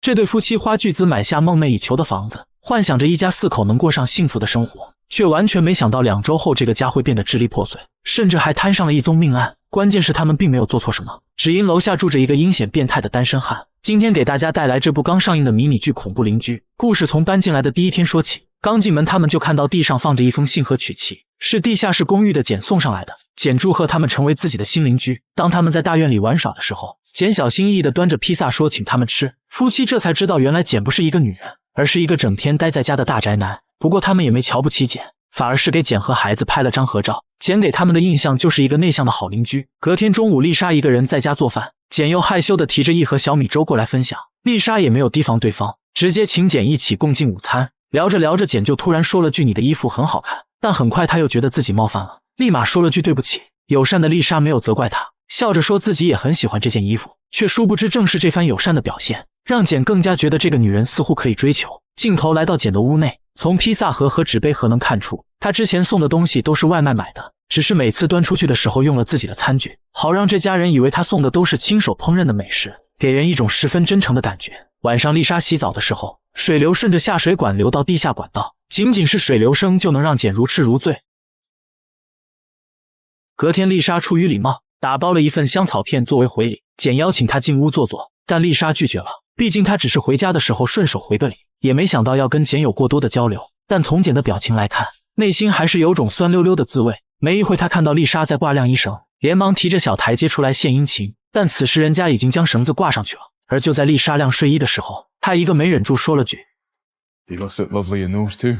这对夫妻花巨资买下梦寐以求的房子，幻想着一家4口能过上幸福的生活，却完全没想到2周后这个家会变得支离破碎，甚至还摊上了一宗命案。关键是他们并没有做错什么，只因楼下住着一个阴险变态的单身汉。今天给大家带来这部刚上映的迷你剧《恐怖邻居》。故事从搬进来的第一天说起，刚进门他们就看到地上放着一封信和曲奇，是地下室公寓的简送上来的。简祝贺他们成为自己的新邻居。当他们在大院里玩耍的时候，简小心翼翼地端着披萨说请他们吃。夫妻这才知道原来简不是一个女人，而是一个整天待在家的大宅男。不过他们也没瞧不起简，反而是给简和孩子拍了张合照。简给他们的印象就是一个内向的好邻居。隔天中午，丽莎一个人在家做饭，简又害羞地提着一盒小米粥过来分享。丽莎也没有提防对方，直接请简一起共进午餐。聊着聊着，简就突然说了句你的衣服很好看，但很快他又觉得自己冒犯了，立马说了句对不起。友善的丽莎没有责怪他，笑着说自己也很喜欢这件衣服，却殊不知正是这番友善的表现，让简更加觉得这个女人似乎可以追求。镜头来到简的屋内，从披萨盒和纸杯盒能看出，他之前送的东西都是外卖买的，只是每次端出去的时候用了自己的餐具，好让这家人以为他送的都是亲手烹饪的美食，给人一种十分真诚的感觉。晚上丽莎洗澡的时候，水流顺着下水管流到地下管道，仅仅是水流声就能让简如痴如醉。隔天丽莎出于礼貌打包了一份香草片作为回礼，简邀请她进屋坐坐，但丽莎拒绝了，毕竟她只是回家的时候顺手回个礼，也没想到要跟简有过多的交流。但从简的表情来看，内心还是有种酸溜溜的滋味。没一会她看到丽莎在挂晾衣绳，连忙提着小台阶出来献殷勤，但此时人家已经将绳子挂上去了。而就在丽莎晾睡衣的时候，她一个没忍住说了句 You look lovely in those too。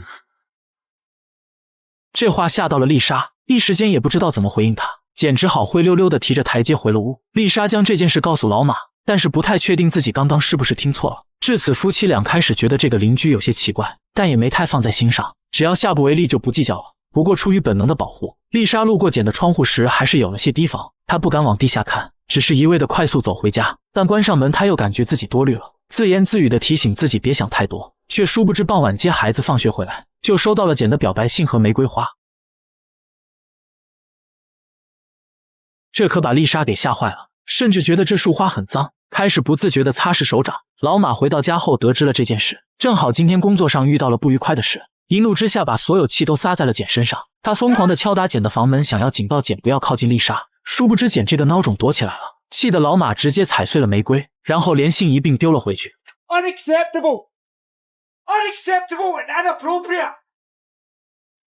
这话吓到了丽莎，一时间也不知道怎么回应她，简只好灰溜溜地提着台阶回了屋。丽莎将这件事告诉老马，但是不太确定自己刚刚是不是听错了。至此夫妻俩开始觉得这个邻居有些奇怪，但也没太放在心上，只要下不为例就不计较了。不过出于本能的保护，丽莎路过简的窗户时还是有了些提防，她不敢往地下看，只是一味的快速走回家。但关上门，她又感觉自己多虑了，自言自语的提醒自己别想太多，却殊不知傍晚接孩子放学回来，就收到了简的表白信和玫瑰花。这可把丽莎给吓坏了，甚至觉得这束花很脏，开始不自觉地擦拭手掌。老马回到家后得知了这件事，正好今天工作上遇到了不愉快的事，一怒之下把所有气都撒在了简身上。他疯狂地敲打简的房门，想要警告简不要靠近丽莎，殊不知简这个孬种躲起来了，气得老马直接踩碎了玫瑰，然后连信一并丢了回去。 Unacceptable! Unacceptable and inappropriate!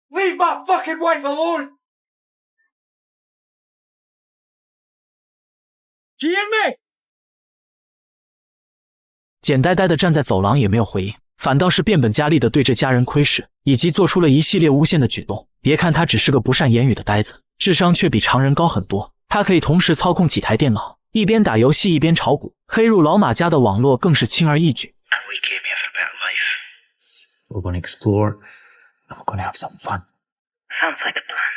Leave my fucking wife alone! Do you hear me? 简呆呆地站在走廊也没有回应，反倒是变本加厉地对这家人窥视，以及做出了一系列诬陷的举动。别看他只是个不善言语的呆子，智商却比常人高很多。他可以同时操控几台电脑，一边打游戏一边炒股，黑入老马家的网络更是轻而易举。 We came here for a better life. We're going to explore and we're going to have some fun. Sounds like a plan.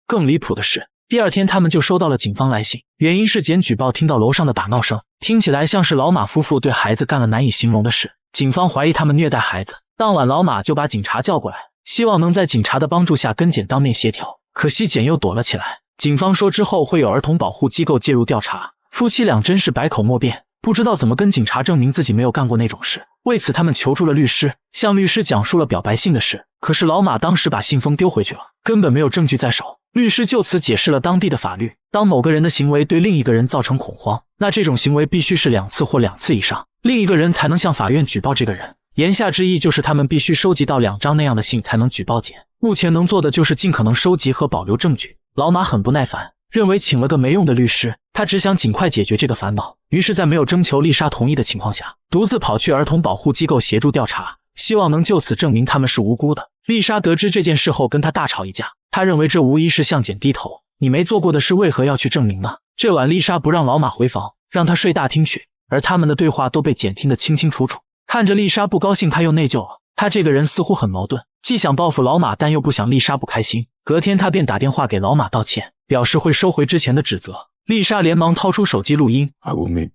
更离谱的是，第二天他们就收到了警方来信，原因是简举报听到楼上的打闹声，听起来像是老马夫妇对孩子干了难以形容的事。警方怀疑他们虐待孩子，当晚老马就把警察叫过来，希望能在警察的帮助下跟简当面协调，可惜简又躲了起来。警方说之后会有儿童保护机构介入调查，夫妻俩真是百口莫辩，不知道怎么跟警察证明自己没有干过那种事。为此他们求助了律师，向律师讲述了表白信的事，可是老马当时把信封丢回去了，根本没有证据在手。律师就此解释了当地的法律，当某个人的行为对另一个人造成恐慌，那这种行为必须是2次或2次以上，另一个人才能向法院举报这个人。言下之意就是他们必须收集到2张那样的信才能举报简。目前能做的就是尽可能收集和保留证据。老马很不耐烦，认为请了个没用的律师，他只想尽快解决这个烦恼，于是在没有征求丽莎同意的情况下，独自跑去儿童保护机构协助调查，希望能就此证明他们是无辜的。丽莎得知这件事后跟他大吵一架，他认为这无疑是向简低头，你没做过的事为何要去证明呢？这晚丽莎不让老马回房，让他睡大厅去，而他们的对话都被简听得清清楚楚。看着丽莎不高兴，他又内疚了，他这个人似乎很矛盾，既想报复老马，但又不想丽莎不开心。隔天他便打电话给老马道歉，表示会收回之前的指责。丽莎连忙掏出手机录音 I will make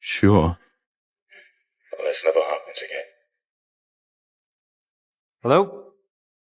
sure this never happens again. Hello?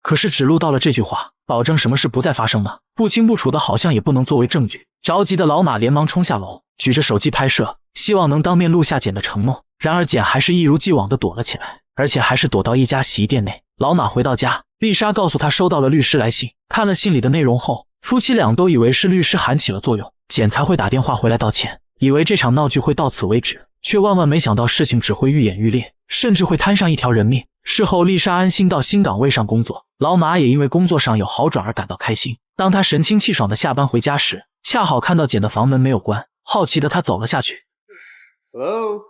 可是只录到了这句话，保证什么事不再发生吗？不清不楚的好像也不能作为证据。着急的老马连忙冲下楼，举着手机拍摄，希望能当面录下简的承诺。然而简还是一如既往地躲了起来，而且还是躲到一家洗衣店内。老马回到家，丽莎告诉他收到了律师来信，看了信里的内容后，夫妻俩都以为是律师函起了作用，简才会打电话回来道歉，以为这场闹剧会到此为止，却万万没想到事情只会愈演愈烈，甚至会摊上一条人命。事后丽莎安心到新岗位上工作，老马也因为工作上有好转而感到开心。当他神清气爽地下班回家时，恰好看到简的房门没有关，好奇的他走了下去。 Hello?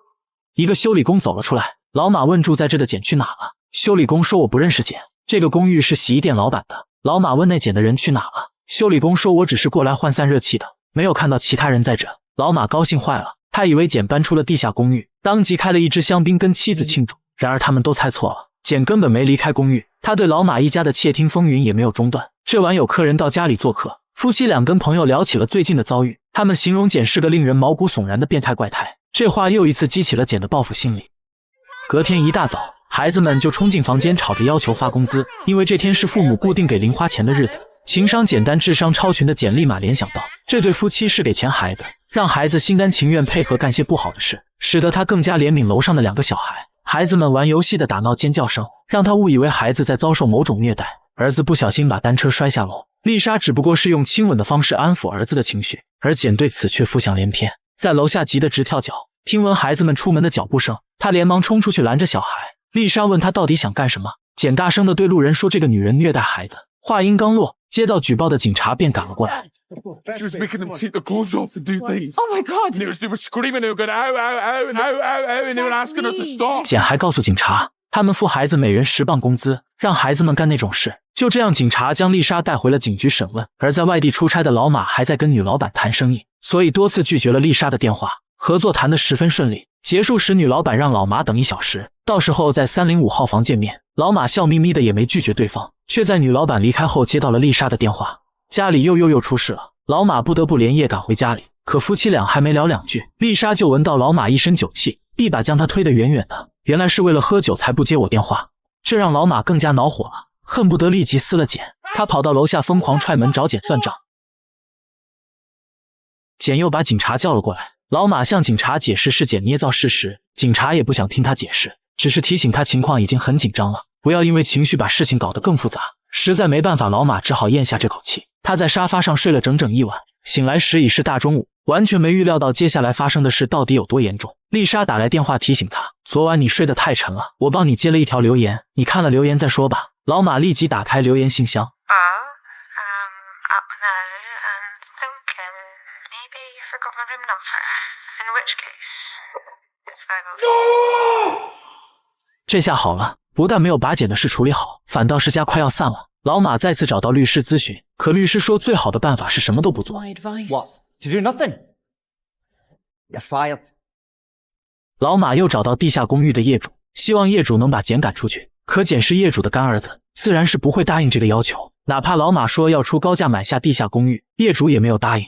一个修理工走了出来，老马问住在这的简去哪了。修理工说我不认识简，这个公寓是洗衣店老板的。老马问那简的人去哪了，修理工说我只是过来换散热器的，没有看到其他人在这。老马高兴坏了，他以为简搬出了地下公寓，当即开了一支香槟跟妻子庆祝。然而他们都猜错了，简根本没离开公寓，他对老马一家的窃听风云也没有中断。这晚有客人到家里做客，夫妻俩跟朋友聊起了最近的遭遇，他们形容简是个令人毛骨悚然的变态怪胎，这话又一次激起了简的报复心理。隔天一大早，孩子们就冲进房间吵着要求发工资，因为这天是父母固定给零花钱的日子。情商简单智商超群的简立马联想到，这对夫妻是给钱孩子，让孩子心甘情愿配合干些不好的事，使得他更加怜悯楼上的2个小孩。孩子们玩游戏的打闹尖叫声，让他误以为孩子在遭受某种虐待。儿子不小心把单车摔下楼，丽莎只不过是用亲吻的方式安抚儿子的情绪，而简对此却浮想联翩，在楼下急得直跳脚。听闻孩子们出门的脚步声，他连忙冲出去拦着小孩。丽莎问他到底想干什么，简大声地对路人说这个女人虐待孩子。话音刚落，接到举报的警察便赶了过来。She was making them take the clothes off and do things. Oh my god! And they were screaming, they were going, ow, ow, ow, and ow, ow, ow, and they were asking her to stop. 简还告诉警察，他们付孩子每人10磅工资，让孩子们干那种事。就这样，警察将丽莎带回了警局审问。而在外地出差的老马还在跟女老板谈生意，所以多次拒绝了丽莎的电话。合作谈得十分顺利，结束时女老板让老马等1小时，到时候在305号房见面。老马笑眯眯的也没拒绝对方，却在女老板离开后接到了丽莎的电话。家里又出事了，老马不得不连夜赶回家里。可夫妻俩还没聊2句，丽莎就闻到老马一身酒气，一把将他推得远远的。原来是为了喝酒才不接我电话，这让老马更加恼火了，恨不得立即撕了简。他跑到楼下疯狂踹门找简算账。简又把警察叫了过来，老马向警察解释是简捏造事实，警察也不想听他解释，只是提醒他情况已经很紧张了，不要因为情绪把事情搞得更复杂。实在没办法，老马只好咽下这口气。他在沙发上睡了整整1晚，醒来时已是大中午，完全没预料到接下来发生的事到底有多严重。丽莎打来电话提醒他，昨晚你睡得太沉了，我帮你接了一条留言，你看了留言再说吧。老马立即打开留言信箱。Up there and thinking maybe you forgot my room number, in which case it's very good. 这下好了，不但没有把简的事处理好，反倒是家快要散了。老马再次找到律师咨询，可律师说最好的办法是什么都不做。 My advice. What? To do nothing? You're fired. 老马又找到地下公寓的业主，希望业主能把简赶出去。可简是业主的干儿子，自然是不会答应这个要求。哪怕老马说要出高价买下地下公寓，业主也没有答应。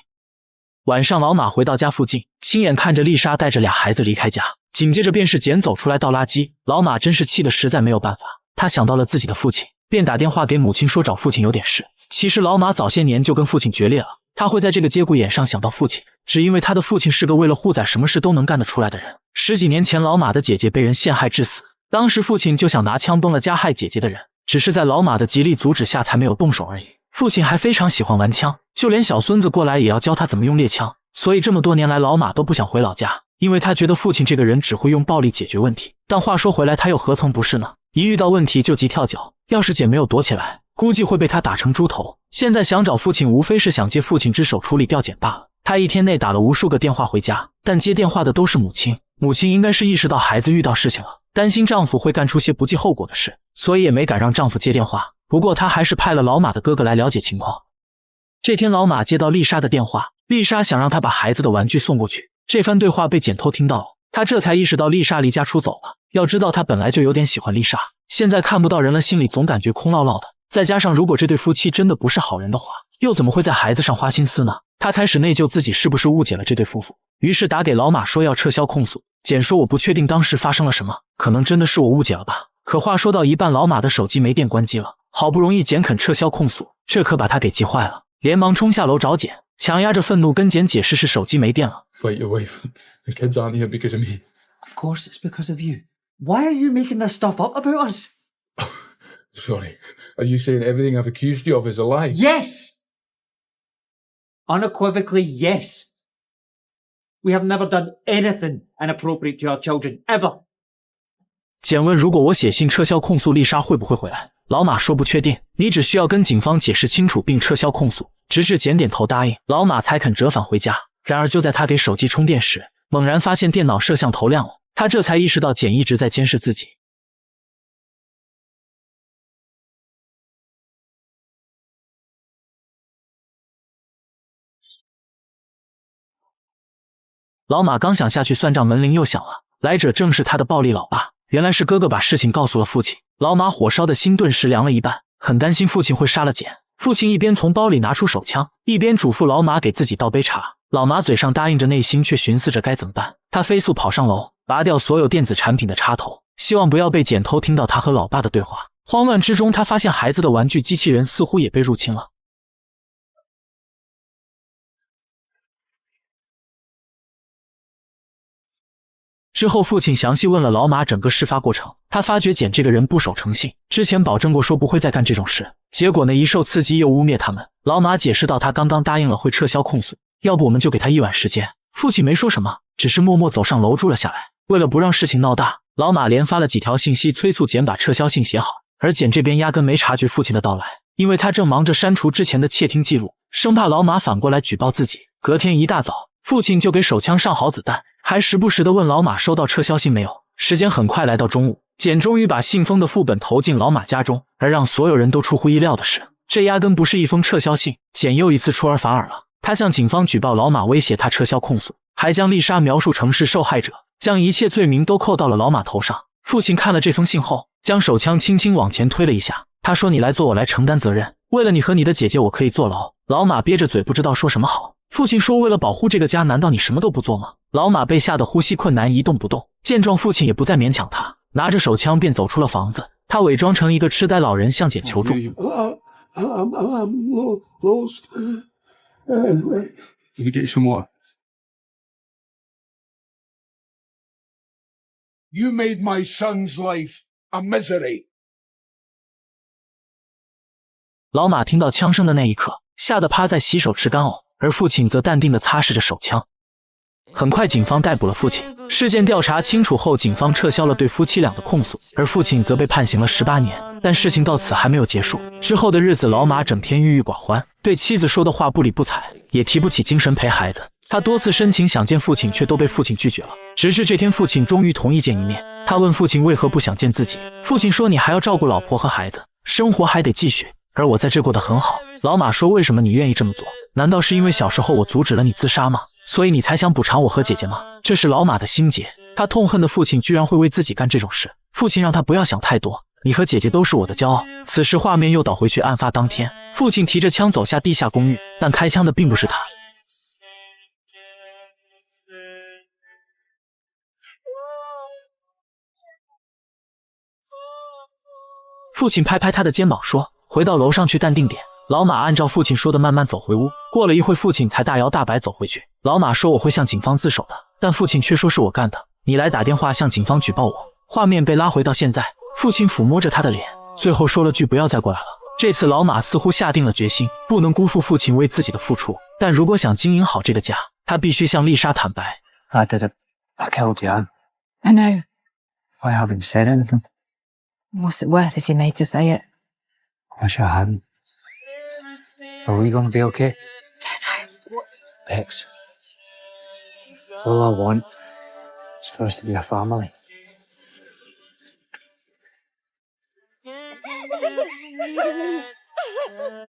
晚上老马回到家附近，亲眼看着丽莎带着2孩子离开家，紧接着便是简走出来倒垃圾。老马真是气得实在没有办法，他想到了自己的父亲，便打电话给母亲说找父亲有点事。其实老马早些年就跟父亲决裂了，他会在这个节骨眼上想到父亲，只因为他的父亲是个为了护崽什么事都能干得出来的人。10几年前老马的姐姐被人陷害致死，当时父亲就想拿枪崩了加害姐姐的人，只是在老马的极力阻止下才没有动手而已。父亲还非常喜欢玩枪，就连小孙子过来也要教他怎么用猎枪，所以这么多年来老马都不想回老家，因为他觉得父亲这个人只会用暴力解决问题。但话说回来，他又何曾不是呢？一遇到问题就急跳脚，要是简没有躲起来，估计会被他打成猪头。现在想找父亲，无非是想借父亲之手处理掉简罢了。他一天内打了无数个电话回家，但接电话的都是母亲。母亲应该是意识到孩子遇到事情了，担心丈夫会干出些不计后果的事，所以也没敢让丈夫接电话。不过她还是派了老马的哥哥来了解情况。这天老马接到丽莎的电话，丽莎想让他把孩子的玩具送过去。这番对话被简偷听到了，他这才意识到丽莎离家出走了。要知道他本来就有点喜欢丽莎，现在看不到人了，心里总感觉空落落的。再加上如果这对夫妻真的不是好人的话，又怎么会在孩子上花心思呢？他开始内疚自己是不是误解了这对夫妇，于是打给老马说要撤销控诉。简说我不确定当时发生了什么，可能真的是我误解了吧。可话说到一半，老马的手机没电关机了，好不容易简肯撤销控诉，这可把他给急坏了，连忙冲下楼找简，强压着愤怒跟简解释是手机没电了。 Fight your wife. The kids aren't here because of me. Of course it's because of you. Why are you making this stuff up about us? Sorry. Are you saying everything I've accused you of is a lie? Yes! Unequivocally, yes. We have never done anything inappropriate to our children, ever. 简问如果我写信撤销控诉，丽莎会不会回来？老马说不确定，你只需要跟警方解释清楚并撤销控诉，直至简点头答应，老马才肯折返回家。然而就在他给手机充电时，猛然发现电脑摄像头亮了，他这才意识到简一直在监视自己。老马刚想下去算账，门铃又响了，来者正是他的暴力老爸。原来是哥哥把事情告诉了父亲，老马火烧的心顿时凉了一半，很担心父亲会杀了简。父亲一边从包里拿出手枪，一边嘱咐老马给自己倒杯茶。老马嘴上答应着，内心却寻思着该怎么办。他飞速跑上楼，拔掉所有电子产品的插头，希望不要被简偷听到他和老爸的对话。慌乱之中，他发现孩子的玩具机器人似乎也被入侵了。之后父亲详细问了老马整个事发过程，他发觉简这个人不守诚信，之前保证过说不会再干这种事，结果呢一受刺激又污蔑他们。老马解释到他刚刚答应了会撤销控诉，要不我们就给他1晚时间。父亲没说什么，只是默默走上楼住了下来。为了不让事情闹大，老马连发了几条信息催促简把撤销信写好，而简这边压根没察觉父亲的到来，因为他正忙着删除之前的窃听记录，生怕老马反过来举报自己。隔天一大早，父亲就给手枪上好子弹，还时不时地问老马收到撤销信没有。时间很快来到中午，简终于把信封的副本投进老马家中，而让所有人都出乎意料的是，这压根不是一封撤销信，简又一次出尔反尔了。他向警方举报老马威胁他撤销控诉，还将丽莎描述成是受害者，将一切罪名都扣到了老马头上。父亲看了这封信后，将手枪轻轻往前推了一下，他说：“你来做，我来承担责任。为了你和你的姐姐，我可以坐牢。”老马憋着嘴不知道说什么好。父亲说：“为了保护这个家，难道你什么都不做吗？”老马被吓得呼吸困难，一动不动。见状，父亲也不再勉强他，拿着手枪便走出了房子。他伪装成一个痴呆老人向简求助。I'm lost. Let me get you some water. You made my son's life a misery. 老马听到枪声的那一刻，吓得趴在洗手池干呕，而父亲则淡定地擦拭着手枪。很快，警方逮捕了父亲。事件调查清楚后，警方撤销了对夫妻俩的控诉，而父亲则被判刑了18年。但事情到此还没有结束。之后的日子，老马整天郁郁寡欢，对妻子说的话不理不睬，也提不起精神陪孩子。他多次申请想见父亲，却都被父亲拒绝了。直至这天，父亲终于同意见一面。他问父亲为何不想见自己，父亲说：“你还要照顾老婆和孩子，生活还得继续，而我在这过得很好。”老马说：“为什么你愿意这么做？难道是因为小时候我阻止了你自杀吗？所以你才想补偿我和姐姐吗？”这是老马的心结。他痛恨的父亲居然会为自己干这种事。父亲让他不要想太多，你和姐姐都是我的骄傲。此时画面又倒回去案发当天，父亲提着枪走下地下公寓，但开枪的并不是他。父亲拍拍他的肩膀说：“回到楼上去，淡定点。”老马按照父亲说的慢慢走回屋。过了一会，父亲才大摇大摆走回去。老马说：“我会向警方自首的。”但父亲却说：“是我干的，你来打电话向警方举报我。”画面被拉回到现在，父亲抚摸着他的脸，最后说了句：“不要再过来了。”这次老马似乎下定了决心，不能辜负父亲为自己的付出。但如果想经营好这个家，他必须向丽莎坦白。 I did it. I killed Jan. I know. I haven't said anything. What's it worth if you made to say it? Wish I hadn't. Are we gonna be okay? Don't know. Bex. All I want is for us to be a family.